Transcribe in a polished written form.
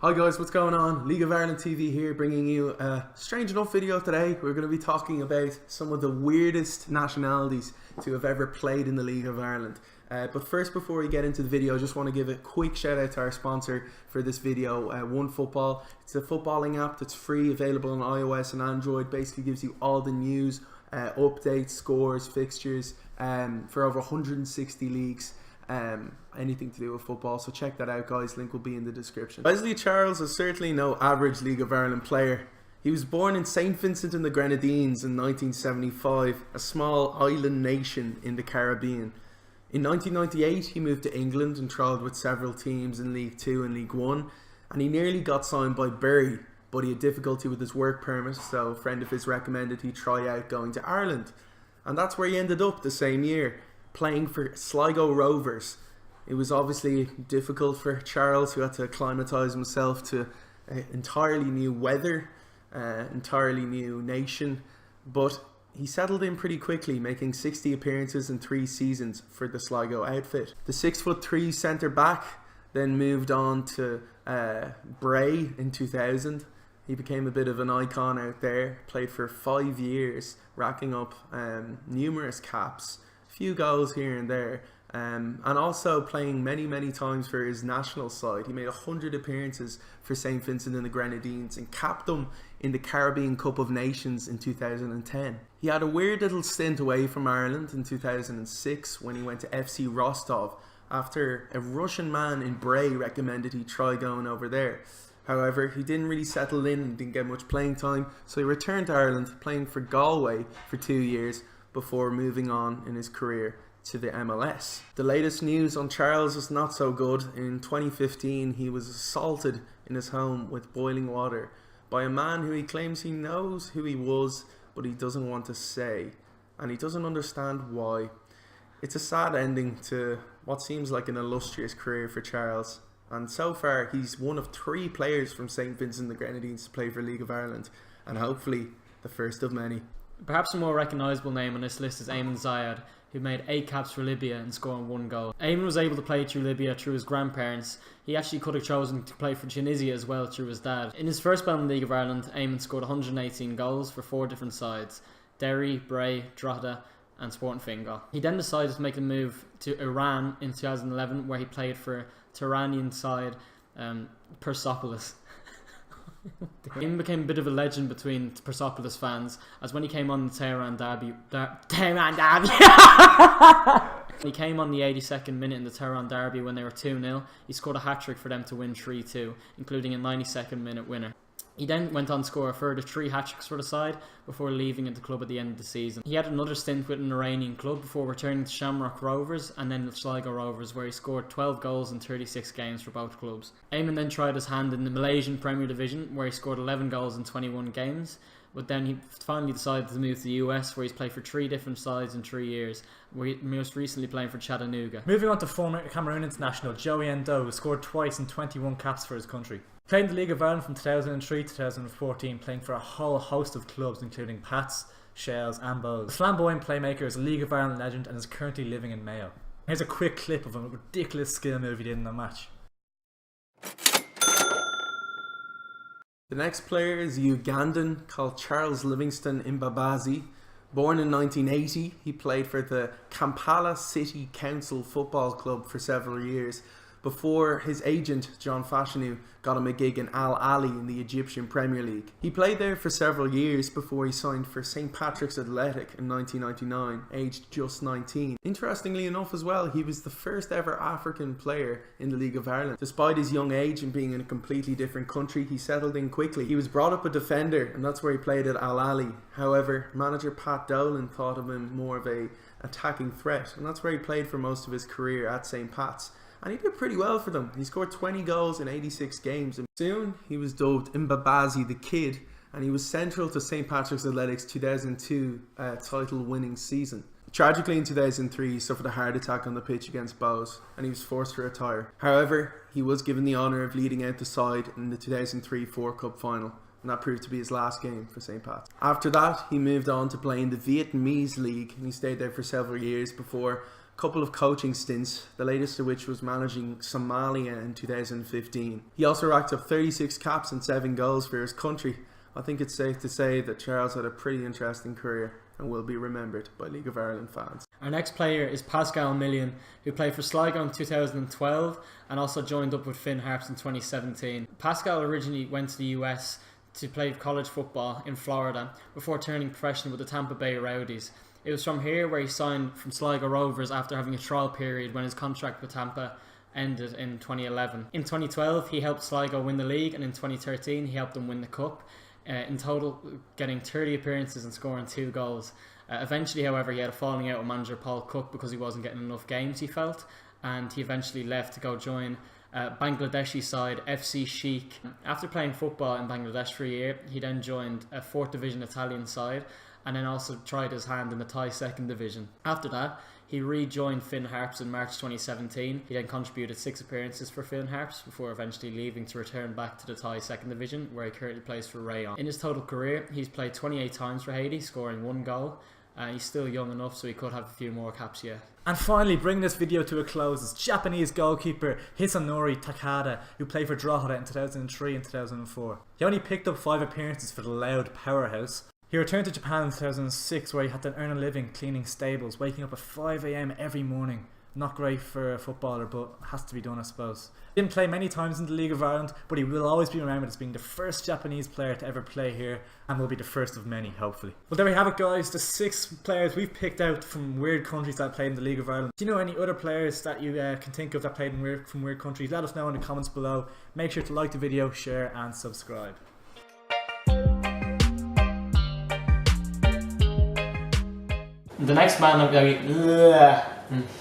Hi guys, what's going on? League of Ireland TV here, bringing you a strange enough video today. We're going to be talking about some of the weirdest nationalities to have ever played in the League of Ireland. But first, before we get into the video, I just want to give a quick shout out to our sponsor for this video, OneFootball. It's a footballing app that's free, available on iOS and Android. Basically gives you all the news, updates, scores, fixtures for over 160 leagues. Anything to do with football, so check that out guys, link will be in the description. Wesley Charles is certainly no average League of Ireland player. He was born in St. Vincent and the Grenadines in 1975, a small island nation in the Caribbean. In 1998 he moved to England and trialled with several teams in League 2 and League 1, and he nearly got signed by Bury, but he had difficulty with his work permit, so a friend of his recommended he try out going to Ireland, and that's where he ended up the same year, playing for Sligo Rovers. It was obviously difficult for Charles, who had to acclimatise himself to entirely new weather, entirely new nation, but he settled in pretty quickly, making 60 appearances in 3 seasons for the Sligo outfit. The 6'3" centre back then moved on to Bray in 2000. He became a bit of an icon out there, played for 5 years, racking up numerous caps, few goals here and there, and also playing many times for his national side. He made 100 appearances for St. Vincent and the Grenadines and capped them in the Caribbean Cup of Nations in 2010. He had a weird little stint away from Ireland in 2006 when he went to FC Rostov after a Russian man in Bray recommended he try going over there. However, he didn't really settle in and didn't get much playing time, so he returned to Ireland, playing for Galway for 2 years before moving on in his career to the MLS. The latest news on Charles is not so good. In 2015 he was assaulted in his home with boiling water by a man who he claims he knows who he was, but he doesn't want to say, and he doesn't understand why. It's a sad ending to what seems like an illustrious career for Charles, and so far he's one of 3 players from St. Vincent and the Grenadines to play for League of Ireland, and hopefully the first of many. Perhaps a more recognisable name on this list is Eamon Zayed, who made 8 caps for Libya and scored 1 goal. Eamon was able to play through Libya through his grandparents. He actually could have chosen to play for Tunisia as well through his dad. In his first spell in the League of Ireland, Eamon scored 118 goals for 4 different sides: Derry, Bray, Drogheda and Sporting Fingal. He then decided to make a move to Iran in 2011, where he played for Tehrannian side Persepolis. He became a bit of a legend between Persepolis fans, as when he came on the Tehran derby, he came on the 82nd minute in the Tehran derby when they were 2-0. He scored a hat-trick for them to win 3-2, including a 92nd minute winner. He then went on to score a further 3 hat-tricks for the side before leaving the club at the end of the season. He had another stint with an Iranian club before returning to Shamrock Rovers and then the Sligo Rovers, where he scored 12 goals in 36 games for both clubs. Eamon then tried his hand in the Malaysian Premier Division, where he scored 11 goals in 21 games, but then he finally decided to move to the US, where he's played for 3 different sides in 3 years, where he most recently playing for Chattanooga. Moving on to former Cameroon international Joey Endo, who scored twice in 21 caps for his country. Played in the League of Ireland from 2003 to 2014, playing for a whole host of clubs including Pats, Shells and Bows. The flamboyant playmaker is a League of Ireland legend and is currently living in Mayo. Here's a quick clip of a ridiculous skill move he did in the match. The next player is a Ugandan called Charles Livingston Mbabazi. Born in 1980, he played for the Kampala City Council Football Club for several years, before his agent John Fashanu got him a gig in Al Ahly in the Egyptian Premier League. He played there for several years before he signed for St. Patrick's Athletic in 1999, aged just 19. Interestingly enough as well, he was the first ever African player in the League of Ireland. Despite his young age and being in a completely different country, he settled in quickly. He was brought up a defender, and that's where he played at Al Ahly. However, manager Pat Dolan thought of him more of a attacking threat, and that's where he played for most of his career at St. Pat's. And he did pretty well for them. He scored 20 goals in 86 games. And soon he was dubbed Mbabazi the Kid, and he was central to St. Patrick's Athletics' 2002 title-winning season. Tragically, in 2003, he suffered a heart attack on the pitch against Bows, and he was forced to retire. However, he was given the honour of leading out the side in the 2003 4 Cup final, and that proved to be his last game for St. Pat's. After that, he moved on to play in the Vietnamese League, and he stayed there for several years before couple of coaching stints, the latest of which was managing Somalia in 2015. He also racked up 36 caps and 7 goals for his country. I think it's safe to say that Charles had a pretty interesting career and will be remembered by League of Ireland fans. Our next player is Pascal Million, who played for Sligo in 2012 and also joined up with Finn Harps in 2017. Pascal originally went to the US to play college football in Florida before turning professional with the Tampa Bay Rowdies. It was from here where he signed from Sligo Rovers after having a trial period when his contract with Tampa ended in 2011. In 2012 he helped Sligo win the league, and in 2013 he helped them win the cup. In total getting 30 appearances and scoring 2 goals. Eventually, however, he had a falling out with manager Paul Cook because he wasn't getting enough games, he felt, and he eventually left to go join Bangladeshi side FC Sheikh. After playing football in Bangladesh for a year, he then joined a 4th division Italian side and then also tried his hand in the Thai 2nd division. After that, he rejoined Finn Harps in March 2017. He then contributed 6 appearances for Finn Harps before eventually leaving to return back to the Thai 2nd division, where he currently plays for Rayon. In his total career, he's played 28 times for Haiti, scoring 1 goal. He's still young enough, so he could have a few more caps yet. And finally, bringing this video to a close is Japanese goalkeeper Hisanori Takada, who played for Drogheda in 2003 and 2004. He only picked up 5 appearances for the Loud powerhouse. He returned to Japan in 2006, where he had to earn a living cleaning stables, waking up at 5 AM every morning. Not great for a footballer, but has to be done, I suppose. He didn't play many times in the League of Ireland, but he will always be remembered as being the first Japanese player to ever play here, and will be the first of many, hopefully. Well, there we have it, guys. The 6 players we've picked out from weird countries that played in the League of Ireland. Do you know any other players that you can think of that played from weird countries? Let us know in the comments below. Make sure to like the video, share and subscribe. The next man I'm going